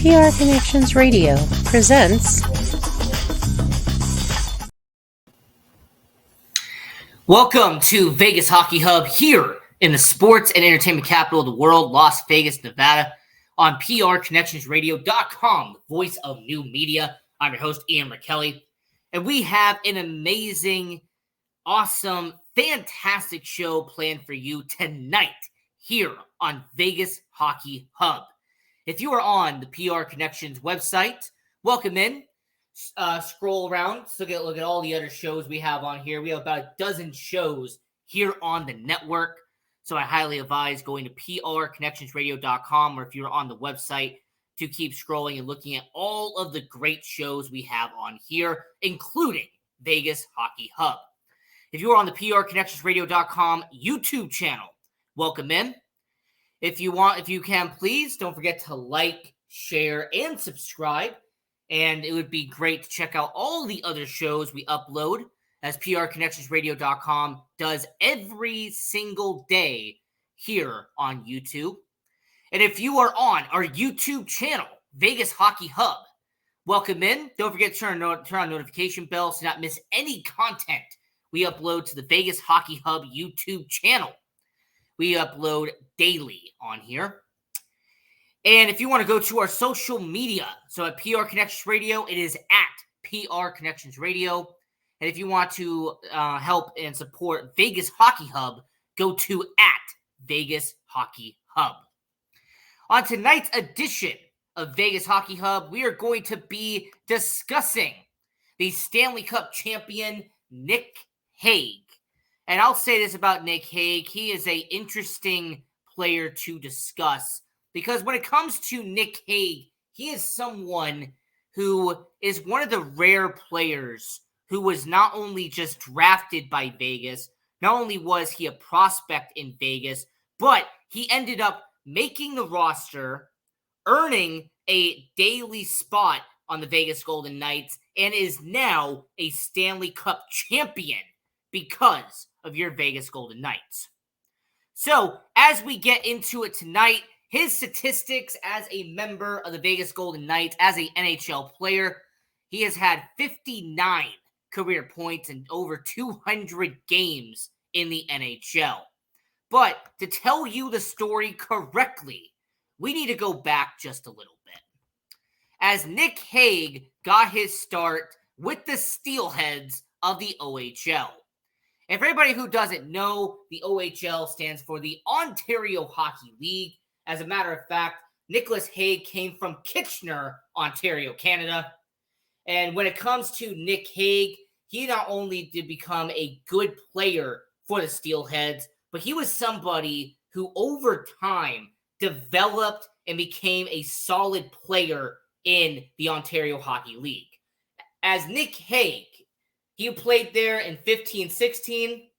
PR Connections Radio presents. Welcome to Vegas Hockey Hub here in the sports and entertainment capital of the world, Las Vegas, Nevada, on PRConnectionsRadio.com, the voice of new media. I'm your host, Ian Rachiele, and we have an amazing, awesome, fantastic show planned for you tonight here on Vegas Hockey Hub. If you are on the PR Connections website, welcome in. Scroll around, look at all the other shows we have on here. We have about a dozen shows here on the network, so I highly advise going to PRConnectionsRadio.com, or if you're on the website, to keep scrolling and looking at all of the great shows we have on here, including Vegas Hockey Hub. If you are on the PRConnectionsRadio.com YouTube channel, welcome in. If you can, please don't forget to like, share, and subscribe. And it would be great to check out all the other shows we upload, as PRConnectionsRadio.com does every single day here on YouTube. And if you are on our YouTube channel, Vegas Hockey Hub, welcome in. Don't forget to turn on notification bell so not miss any content we upload to the Vegas Hockey Hub YouTube channel. We upload daily on here. And if you want to go to our social media, so at PR Connections Radio, it is at PR Connections Radio. And if you want to help and support Vegas Hockey Hub, go to at Vegas Hockey Hub. On tonight's edition of Vegas Hockey Hub, we are going to be discussing the Stanley Cup champion, Nic Hague. And I'll say this about Nic Hague, he is an interesting player to discuss, because when it comes to Nic Hague, he is someone who is one of the rare players who was not only just drafted by Vegas, not only was he a prospect in Vegas, but he ended up making the roster, earning a daily spot on the Vegas Golden Knights, and is now a Stanley Cup champion because of your Vegas Golden Knights. So, as we get into it tonight, his statistics as a member of the Vegas Golden Knights, as an NHL player, he has had 59 career points and over 200 games in the NHL. But to tell you the story correctly, we need to go back just a little bit. As Nic Hague got his start with the Steelheads of the OHL. And for anybody who doesn't know, the OHL stands for the Ontario Hockey League. As a matter of fact, Nicholas Hague came from Kitchener, Ontario, Canada. And when it comes to Nic Hague, he not only did become a good player for the Steelheads, but he was somebody who over time developed and became a solid player in the Ontario Hockey League. As Nic Hague, he played there in 15-16,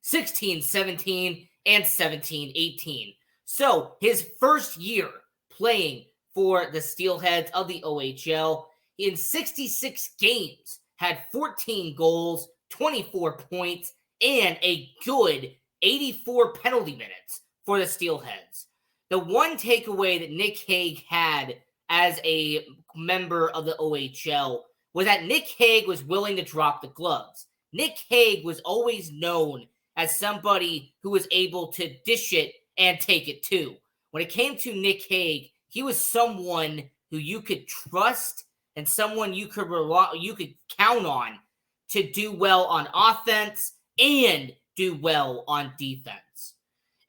16-17, and 17-18. So his first year playing for the Steelheads of the OHL, in 66 games, had 14 goals, 24 points, and a good 84 penalty minutes for the Steelheads. The one takeaway that Nic Hague had as a member of the OHL was that Nic Hague was willing to drop the gloves. Nic Hague was always known as somebody who was able to dish it and take it too. When it came to Nic Hague, he was someone who you could trust and someone you could count on to do well on offense and do well on defense.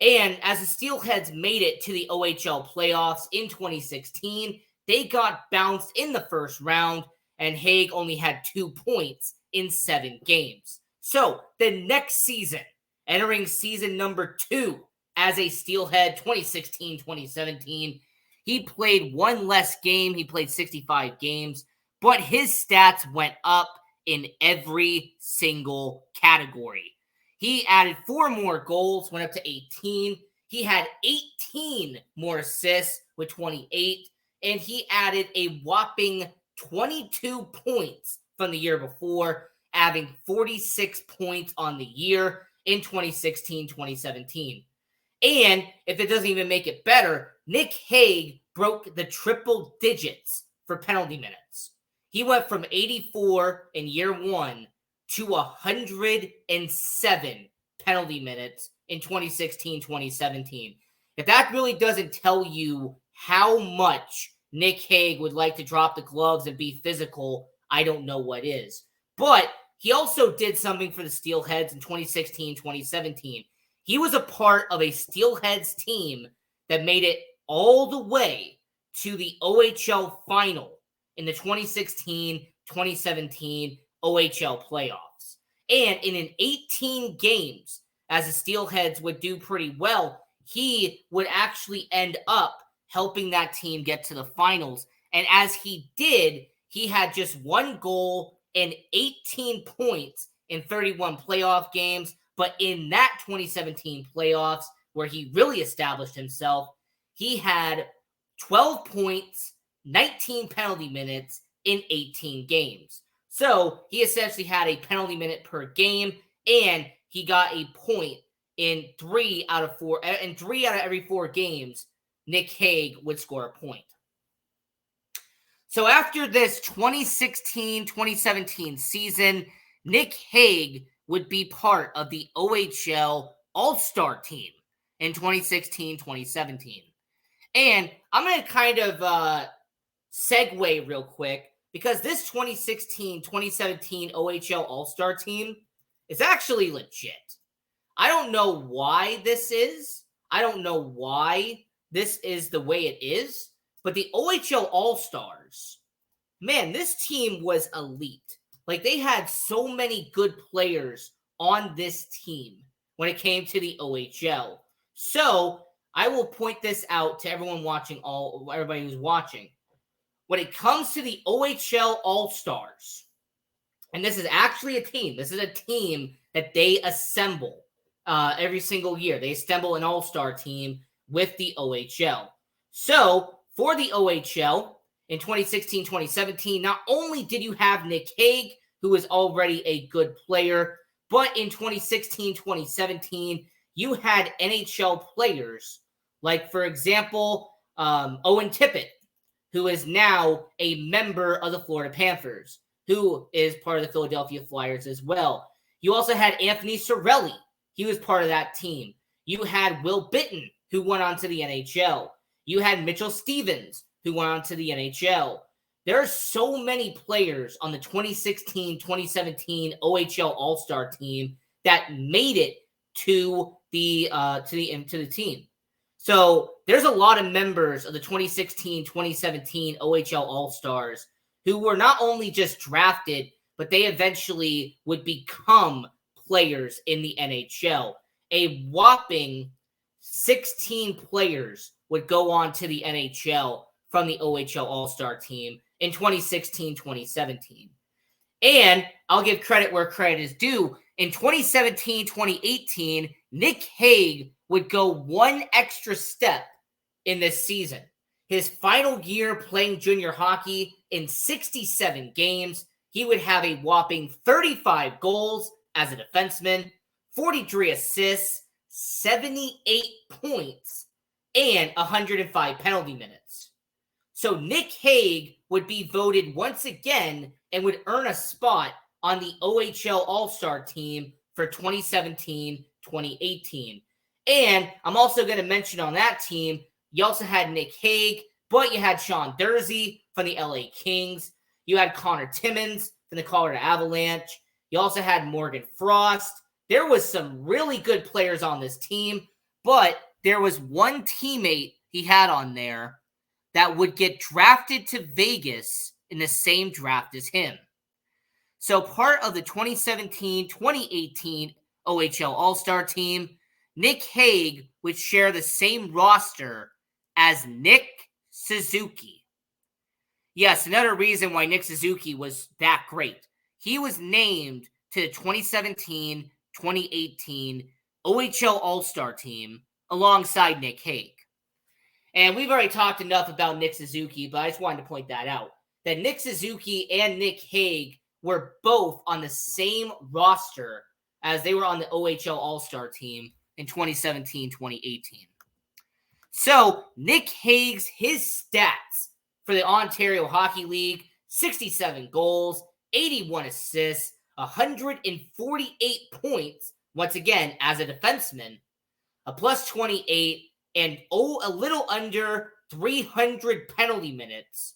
And as the Steelheads made it to the OHL playoffs in 2016, they got bounced in the first round, and Hague only had 2 points in 7 games. So the next season, entering season number 2 as a Steelhead, 2016-2017, he played one less game. He played 65 games, but his stats went up in every single category. He added 4 more goals, went up to 18. He had 18 more assists with 28, and he added a whopping 22 points from the year before, adding 46 points on the year in 2016-2017. And if it doesn't even make it better, Nic Hague broke the triple digits for penalty minutes. He went from 84 in year one to 107 penalty minutes in 2016-2017. If that really doesn't tell you how much Nic Hague would like to drop the gloves and be physical, I don't know what is. But he also did something for the Steelheads in 2016-2017. He was a part of a Steelheads team that made it all the way to the OHL final in the 2016-2017 OHL playoffs. And in 18 games, as the Steelheads would do pretty well, he would actually end up helping that team get to the finals. And as he did, he had just one goal and 18 points in 31 playoff games. But in that 2017 playoffs, where he really established himself, he had 12 points, 19 penalty minutes in 18 games. So he essentially had a penalty minute per game, and he got a point in 3 out of 4. In 3 out of every 4 games, Nic Hague would score a point. So after this 2016-2017 season, Nic Hague would be part of the OHL All-Star team in 2016-2017. And I'm going to kind of segue real quick, because this 2016-2017 OHL All-Star team is actually legit. I don't know why this is. I don't know why this is the way it is. But the OHL All-Stars, man, this team was elite. Like, they had so many good players on this team when it came to the OHL. So I will point this out to everyone watching, everybody who's watching. When it comes to the OHL All-Stars, and this is actually a team. This is a team that they assemble every single year. They assemble an All-Star team with the OHL. So for the OHL in 2016-2017, not only did you have Nic Hague, who is already a good player, but in 2016-2017, you had NHL players like, for example, Owen Tippett, who is now a member of the Florida Panthers, who is part of the Philadelphia Flyers as well. You also had Anthony Cirelli. He was part of that team. You had Will Bitton, who went on to the NHL. You had Mitchell Stevens, who went on to the NHL. There are so many players on the 2016-2017 OHL All-Star team that made it to the team. So there's a lot of members of the 2016-2017 OHL All-Stars who were not only just drafted, but they eventually would become players in the NHL. A whopping 16 players would go on to the NHL from the OHL All-Star team in 2016-2017. And I'll give credit where credit is due. In 2017-2018, Nic Hague would go one extra step in this season. His final year playing junior hockey, in 67 games, he would have a whopping 35 goals as a defenseman, 43 assists, 78 points, and 105 penalty minutes. So Nic Hague would be voted once again and would earn a spot on the OHL All-Star team for 2017-2018. And I'm also going to mention on that team, you also had Nic Hague, but you had Sean Durzi from the LA Kings. You had Connor Timmins from the Colorado Avalanche. You also had Morgan Frost. There was some really good players on this team, but there was one teammate he had on there that would get drafted to Vegas in the same draft as him. So part of the 2017-2018 OHL All-Star team, Nic Hague would share the same roster as Nick Suzuki. Yes, another reason why Nick Suzuki was that great. He was named to the 2017-2018 OHL All-Star team alongside Nic Hague. And we've already talked enough about Nick Suzuki, but I just wanted to point that out. That Nick Suzuki and Nic Hague were both on the same roster as they were on the OHL All-Star team in 2017-2018. So Nic Hague's his stats for the Ontario Hockey League: 67 goals, 81 assists, 148 points, once again as a defenseman, a plus 28, and a little under 300 penalty minutes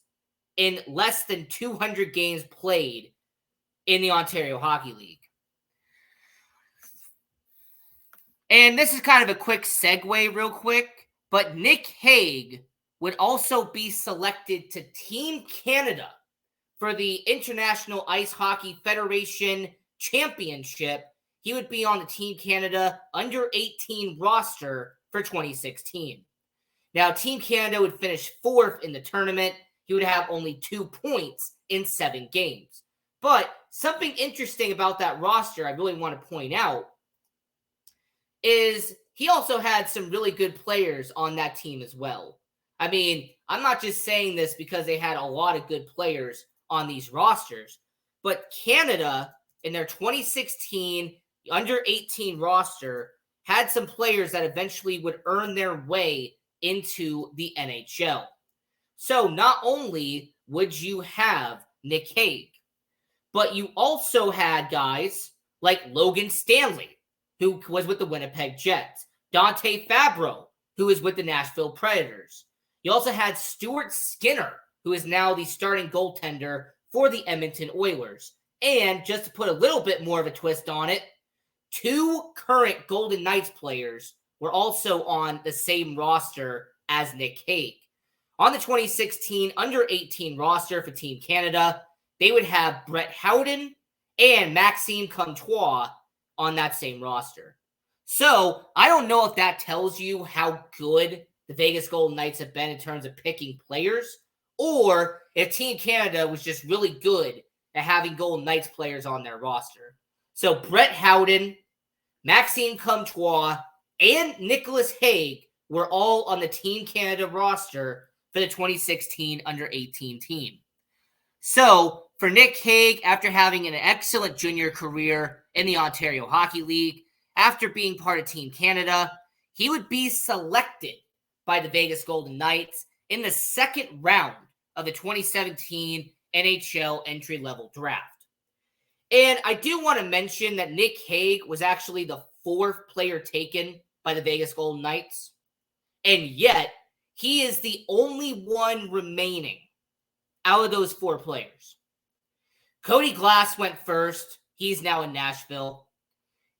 in less than 200 games played in the Ontario Hockey League. And this is kind of a quick segue real quick, but Nic Hague would also be selected to Team Canada for the International Ice Hockey Federation Championship. He would be on the Team Canada under-18 roster for 2016. Now, Team Canada would finish 4th in the tournament. He would have only 2 points in 7 games. But something interesting about that roster I really want to point out is he also had some really good players on that team as well. I mean, I'm not just saying this because they had a lot of good players on these rosters, but Canada in their 2016 under-18 roster had some players that eventually would earn their way into the NHL. So not only would you have Nic Hague, but you also had guys like Logan Stanley, who was with the Winnipeg Jets, Dante Fabro, who is with the Nashville Predators. You also had Stuart Skinner, who is now the starting goaltender for the Edmonton Oilers. And just to put a little bit more of a twist on it, 2 current Golden Knights players were also on the same roster as Nic Hague. On the 2016 under-18 roster for Team Canada, they would have Brett Howden and Maxime Comtois on that same roster. So I don't know if that tells you how good the Vegas Golden Knights have been in terms of picking players, or if Team Canada was just really good at having Golden Knights players on their roster. So Brett Howden, Maxime Comtois, and Nicholas Hague were all on the Team Canada roster for the 2016 under-18 team. So for Nic Hague, after having an excellent junior career in the Ontario Hockey League, after being part of Team Canada, he would be selected by the Vegas Golden Knights in the 2nd round of the 2017 NHL entry-level draft. And I do want to mention that Nic Hague was actually the 4th player taken by the Vegas Golden Knights, and yet he is the only one remaining out of those 4 players. Cody Glass went first. He's now in Nashville.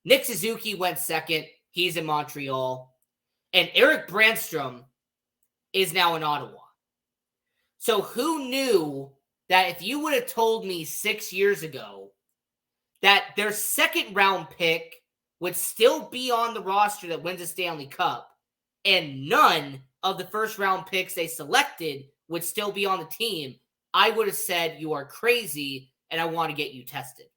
Nick Suzuki went 2nd. He's in Montreal. And Eric Brandstrom is now in Ottawa. So who knew that if you would have told me 6 years ago that their 2nd round pick would still be on the roster that wins a Stanley Cup, and none of the 1st round picks they selected would still be on the team, I would have said you are crazy and I want to get you tested.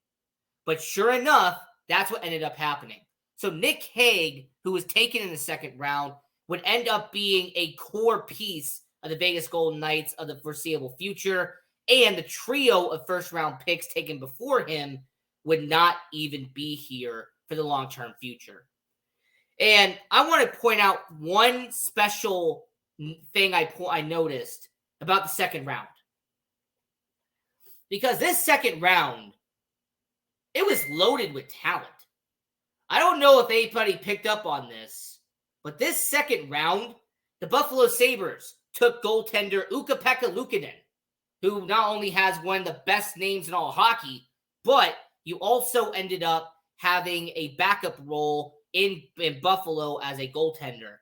But sure enough, that's what ended up happening. So Nic Hague, who was taken in the 2nd round, would end up being a core piece of the Vegas Golden Knights of the foreseeable future, and the trio of 1st round picks taken before him would not even be here for the long-term future. And I want to point out one special thing I noticed about the 2nd round. Because this 2nd round, it was loaded with talent. I don't know if anybody picked up on this, but this 2nd round, the Buffalo Sabres took goaltender Ukko-Pekka Luukkonen, who not only has one of the best names in all hockey, but you also ended up having a backup role in Buffalo as a goaltender.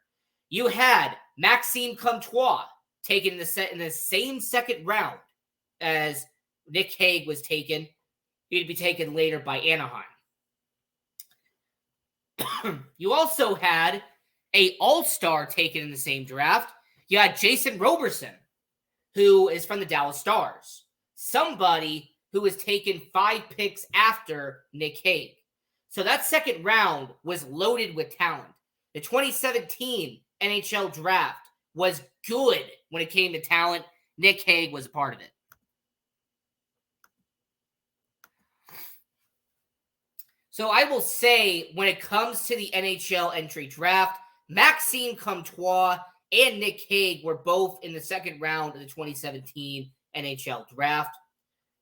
You had Maxime Comtois taken in the same 2nd round as Nic Hague was taken. He'd be taken later by Anaheim. You also had an all-star taken in the same draft. You had Jason Roberson, who is from the Dallas Stars. Somebody who was taken 5 picks after Nic Hague. So that 2nd round was loaded with talent. The 2017 NHL draft was good when it came to talent. Nic Hague was a part of it. So I will say, when it comes to the NHL entry draft, Maxime Comtois and Nic Hague were both in the second round of the 2017 NHL draft.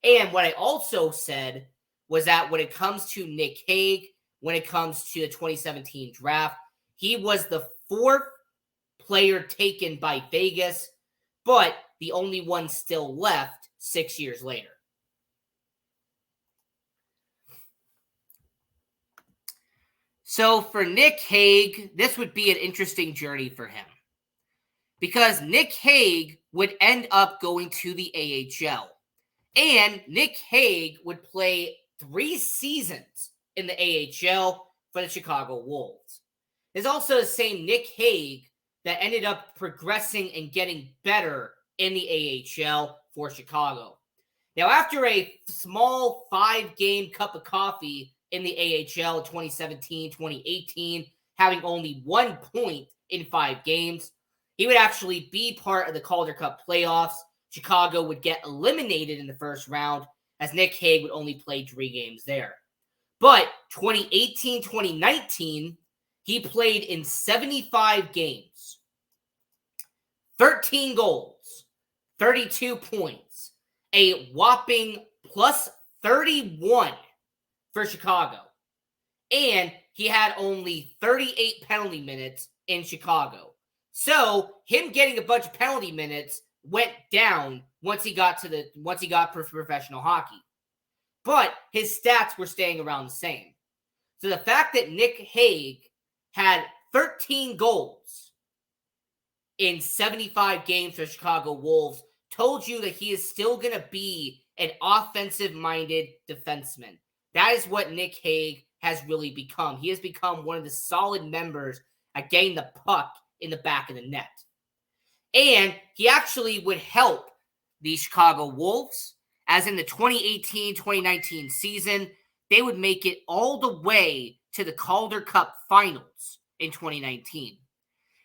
And what I also said was that when it comes to Nic Hague, when it comes to the 2017 draft, he was the fourth player taken by Vegas, but the only one still left 6 years later. So for Nic Hague, this would be an interesting journey for him, because Nic Hague would end up going to the AHL, and Nic Hague would play 3 seasons in the AHL for the Chicago Wolves. There's also the same Nic Hague that ended up progressing and getting better in the AHL for Chicago. Now, after a small 5-game cup of coffee in the AHL 2017-2018, having only 1 point in 5 games, he would actually be part of the Calder Cup playoffs. Chicago would get eliminated in the first round, as Nic Hague would only play 3 games there. But 2018-2019, he played in 75 games, 13 goals, 32 points, a whopping plus 31 for Chicago. And he had only 38 penalty minutes in Chicago. So him getting a bunch of penalty minutes went down once he got professional hockey. But his stats were staying around the same. So the fact that Nic Hague had 13 goals in 75 games for Chicago Wolves told you that he is still going to be an offensive-minded defenseman. That is what Nic Hague has really become. He has become one of the solid members at getting the puck in the back of the net. And he actually would help the Chicago Wolves, as in the 2018-2019 season, they would make it all the way to the Calder Cup finals in 2019.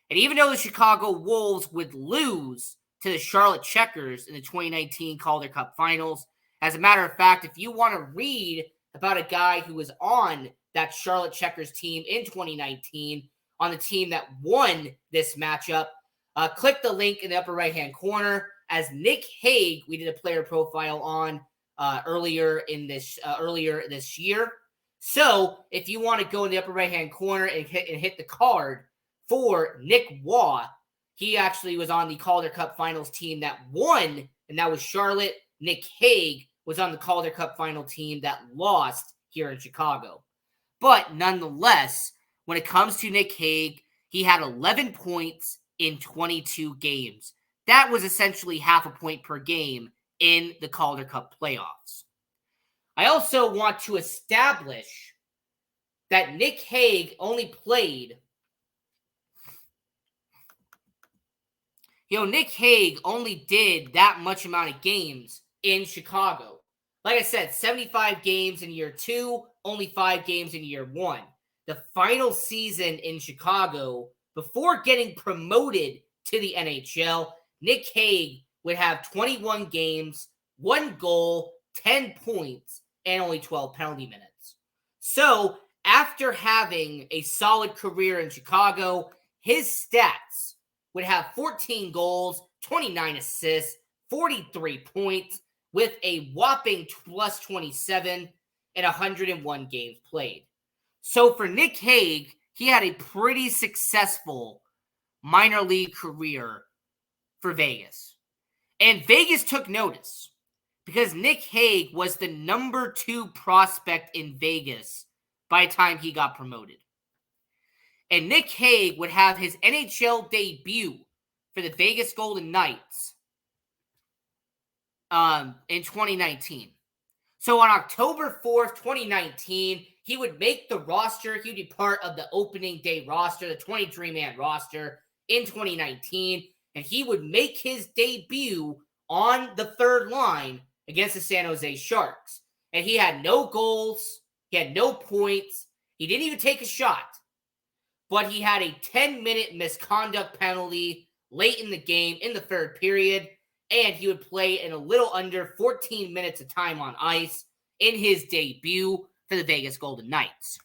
And even though the Chicago Wolves would lose to the Charlotte Checkers in the 2019 Calder Cup finals, as a matter of fact, if you want to read about a guy who was on that Charlotte Checkers team in 2019, on the team that won this matchup, click the link in the upper right-hand corner, as Nic Hague, we did a player profile on earlier this year. So if you want to go in the upper right-hand corner and hit the card for Nick Waugh, he actually was on the Calder Cup Finals team that won, and that was Charlotte. Nic Hague was on the Calder Cup Final team that lost here in Chicago. But nonetheless, when it comes to Nic Hague, he had 11 points in 22 games. That was essentially half a point per game in the Calder Cup playoffs. I also want to establish that Nic Hague only played... Nic Hague only did that much amount of games in Chicago. Like I said, 75 games in year 2, only 5 games in year 1. The final season in Chicago, before getting promoted to the NHL, Nic Hague would have 21 games, 1 goal, 10 points, and only 12 penalty minutes. So, after having a solid career in Chicago, his stats would have 14 goals, 29 assists, 43 points, with a whopping plus 27 and 101 games played. So for Nic Hague, he had a pretty successful minor league career for Vegas. And Vegas took notice, because Nic Hague was the number 2 prospect in Vegas by the time he got promoted. And Nic Hague would have his NHL debut for the Vegas Golden Knights in 2019. So on October 4th, 2019, he would make the roster. He would be part of the opening day roster, the 23-man roster in 2019. And he would make his debut on the third line against the San Jose Sharks. And he had no goals. He had no points. He didn't even take a shot. But he had a 10-minute misconduct penalty late in the game in the third period. And he would play in a little under 14 minutes of time on ice in his debut for the Vegas Golden Knights.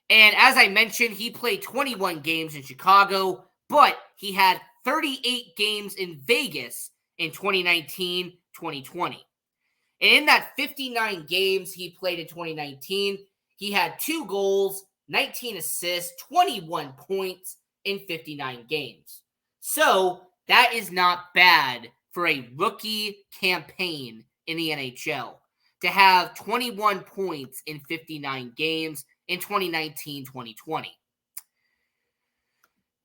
And as I mentioned, he played 21 games in Chicago, but he had 38 games in Vegas in 2019-2020. And in that 59 games he played in 2019, he had 2 goals, 19 assists, 21 points in 59 games. So that is not bad for a rookie campaign in the NHL to have 21 points in 59 games in 2019-2020.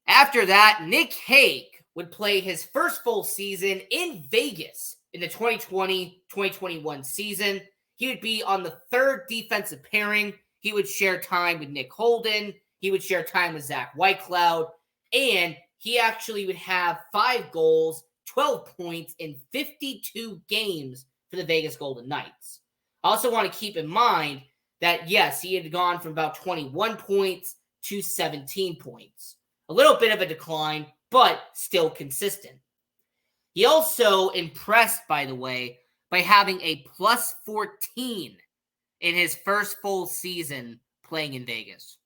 After that, Nic Hague would play his first full season in Vegas in the 2020-2021 season. He would be on the 3rd defensive pairing. He would share time with Nick Holden. He would share time with Zach Whitecloud. And he actually would have 5 goals, 12 points in 52 games for the Vegas Golden Knights. I also want to keep in mind that, yes, he had gone from about 21 points to 17 points. A little bit of a decline, but still consistent. He also impressed, by the way, by having a plus 14 in his first full season playing in Vegas.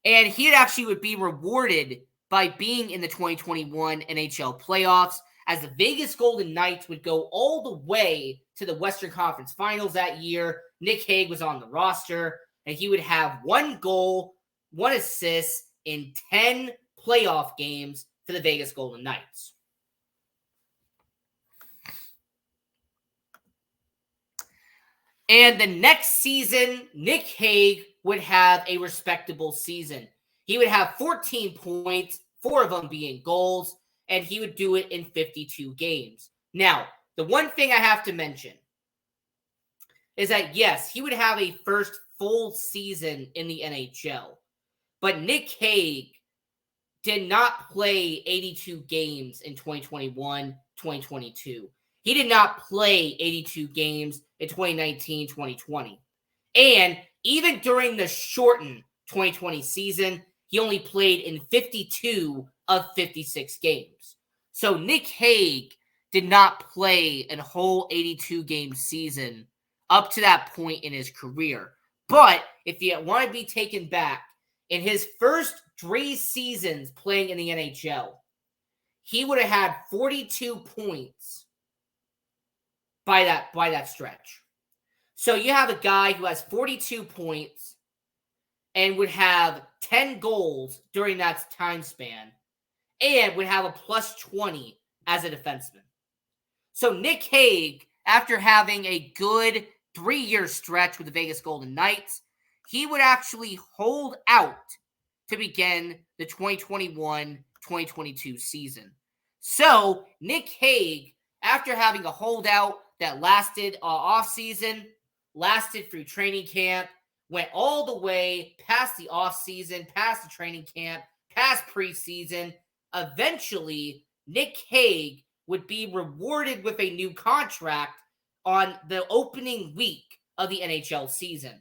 And he actually would be rewarded by being in the 2021 NHL playoffs, as the Vegas Golden Knights would go all the way to the Western Conference Finals that year. Nic Hague was on the roster, and he would have 1 goal, 1 assist in 10 playoff games for the Vegas Golden Knights. And the next season, Nic Hague would have a respectable season. He would have 14 points, 4 of them being goals, and he would do it in 52 games. Now, the one thing I have to mention is that, yes, he would have a first full season in the NHL, but Nic Hague did not play 82 games in 2021-2022. He did not play 82 games in 2019-2020. And even during the shortened 2020 season, he only played in 52 of 56 games. So Nic Hague did not play a whole 82-game season up to that point in his career. But if you want to be taken back, in his first 3 seasons playing in the NHL, he would have had 42 points by that stretch. So you have a guy who has 42 points and would have 10 goals during that time span and would have a plus 20 as a defenseman. So Nic Hague, after having a good 3-year stretch with the Vegas Golden Knights, he would actually hold out to begin the 2021-2022 season. So Nic Hague, after having a holdout that lasted off-season, lasted through training camp, went all the way past the off-season, past the training camp, past preseason, eventually Nic Hague would be rewarded with a new contract on the opening week of the NHL season.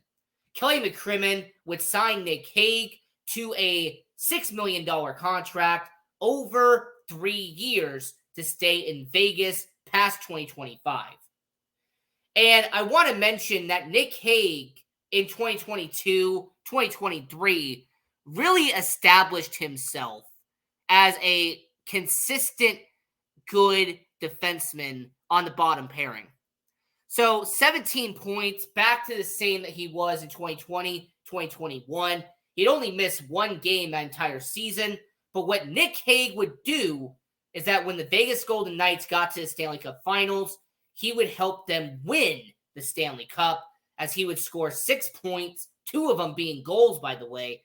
Kelly McCrimmon would sign Nic Hague to a $6 million contract over 3 years to stay in Vegas past 2025. And I want to mention that Nic Hague in 2022, 2023 really established himself as a consistent, good defenseman on the bottom pairing. So 17 points, back to the same that he was in 2020, 2021. He'd only missed 1 game that entire season. But what Nic Hague would do is that when the Vegas Golden Knights got to the Stanley Cup Finals, he would help them win the Stanley Cup, as he would score 6 points, 2 of them being goals, by the way,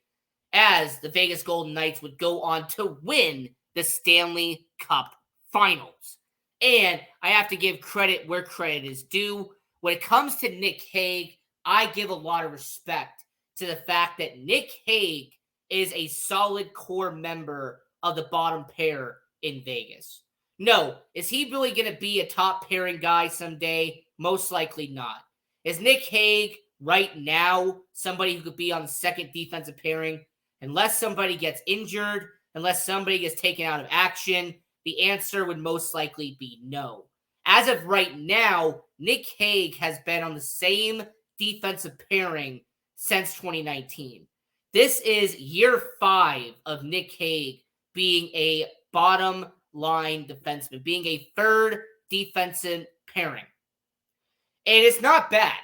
as the Vegas Golden Knights would go on to win the Stanley Cup Finals. And I have to give credit where credit is due. When it comes to Nic Hague, I give a lot of respect to the fact that Nic Hague is a solid core member of the bottom pair in Vegas. No, is he really going to be a top pairing guy someday? Most likely not. Is Nic Hague right now somebody who could be on the second defensive pairing? Unless somebody gets injured, unless somebody gets taken out of action, the answer would most likely be no. As of right now, Nic Hague has been on the same defensive pairing since 2019. This is year 5 of Nic Hague being a bottom line defenseman, being a third defensive pairing. And it's not bad.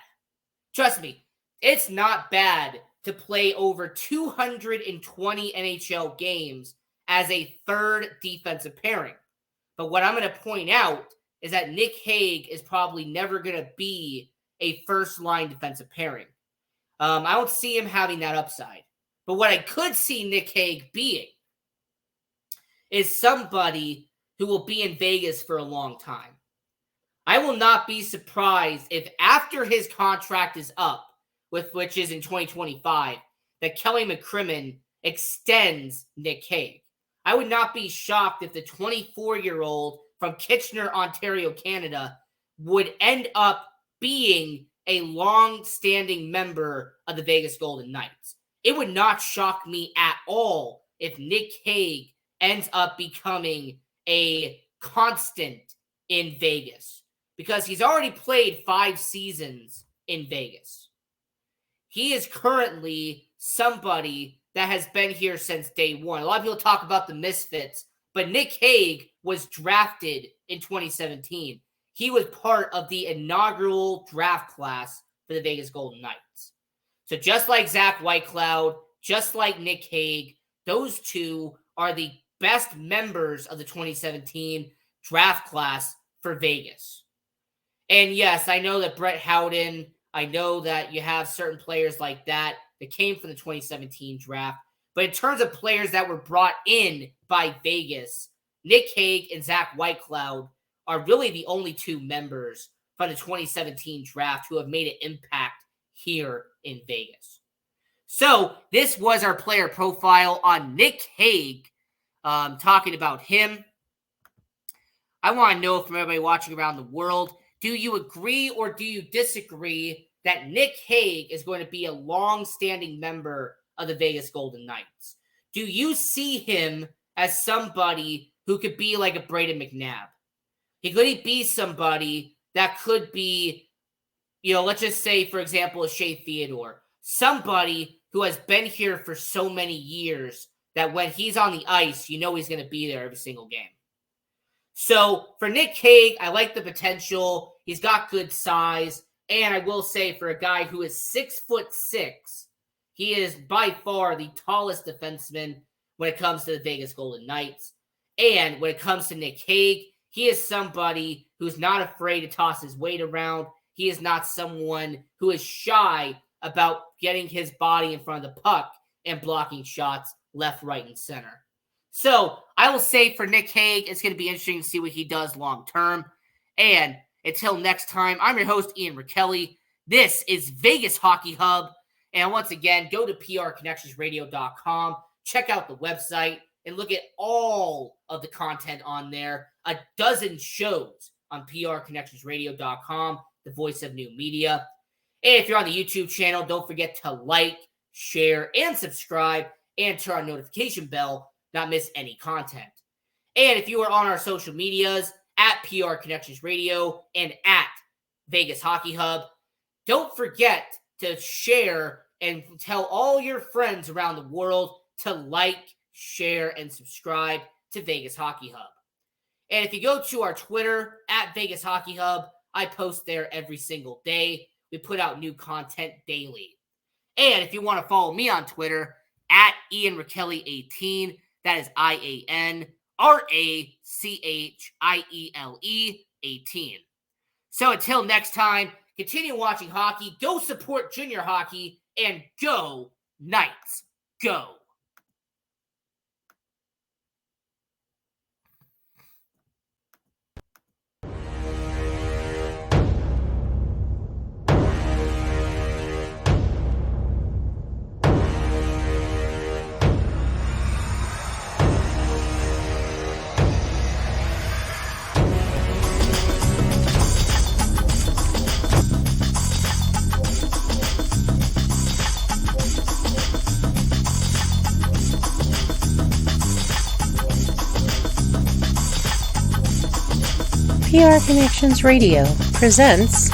Trust me, it's not bad to play over 220 NHL games as a third defensive pairing. But what I'm going to point out is that Nic Hague is probably never going to be a first-line defensive pairing. I don't see him having that upside. But what I could see Nic Hague being is somebody who will be in Vegas for a long time. I will not be surprised if after his contract is up, which is in 2025, that Kelly McCrimmon extends Nic Hague. I would not be shocked if the 24-year-old from Kitchener, Ontario, Canada, would end up being a long-standing member of the Vegas Golden Knights. It would not shock me at all if Nic Hague ends up becoming a constant in Vegas, because he's already played 5 seasons in Vegas. He is currently somebody that has been here since day one. A lot of people talk about the misfits, but Nic Hague was drafted in 2017. He was part of the inaugural draft class for the Vegas Golden Knights. So just like Zach Whitecloud, just like Nic Hague, those two are the best members of the 2017 draft class for Vegas. And yes, I know that Brett Howden, I know that you have certain players like that came from the 2017 draft. But in terms of players that were brought in by Vegas, Nic Hague and Zach Whitecloud are really the only 2 members from the 2017 draft who have made an impact here in Vegas. So this was our player profile on Nic Hague, talking about him. I want to know from everybody watching around the world, do you agree or do you disagree that Nic Hague is going to be a long-standing member of the Vegas Golden Knights? Do you see him as somebody who could be like a Braden McNabb? Could he be somebody that could be, let's just say, for example, a Shea Theodore, somebody who has been here for so many years that when he's on the ice, he's going to be there every single game. So for Nic Hague, I like the potential. He's got good size. And I will say, for a guy who is 6'6", he is by far the tallest defenseman when it comes to the Vegas Golden Knights. And when it comes to Nic Hague, he is somebody who's not afraid to toss his weight around. He is not someone who is shy about getting his body in front of the puck and blocking shots left, right, and center. So I will say for Nic Hague, it's going to be interesting to see what he does long term. And until next time, I'm your host, Ian Rachiele. This is Vegas Hockey Hub. And once again, go to prconnectionsradio.com, check out the website, and look at all of the content on there. A dozen shows on prconnectionsradio.com, the voice of new media. And if you're on the YouTube channel, don't forget to like, share, and subscribe, and turn on notification bell, not miss any content. And if you are on our social medias, at PR Connections Radio and at Vegas Hockey Hub, don't forget to share and tell all your friends around the world to like, share, and subscribe to Vegas Hockey Hub. And if you go to our Twitter, at Vegas Hockey Hub, I post there every single day. We put out new content daily. And if you want to follow me on Twitter, at Ian Rachiele18, that is IANRACHIELE 18. So until next time, continue watching hockey, go support junior hockey, and go Knights, go! PR Connections Radio presents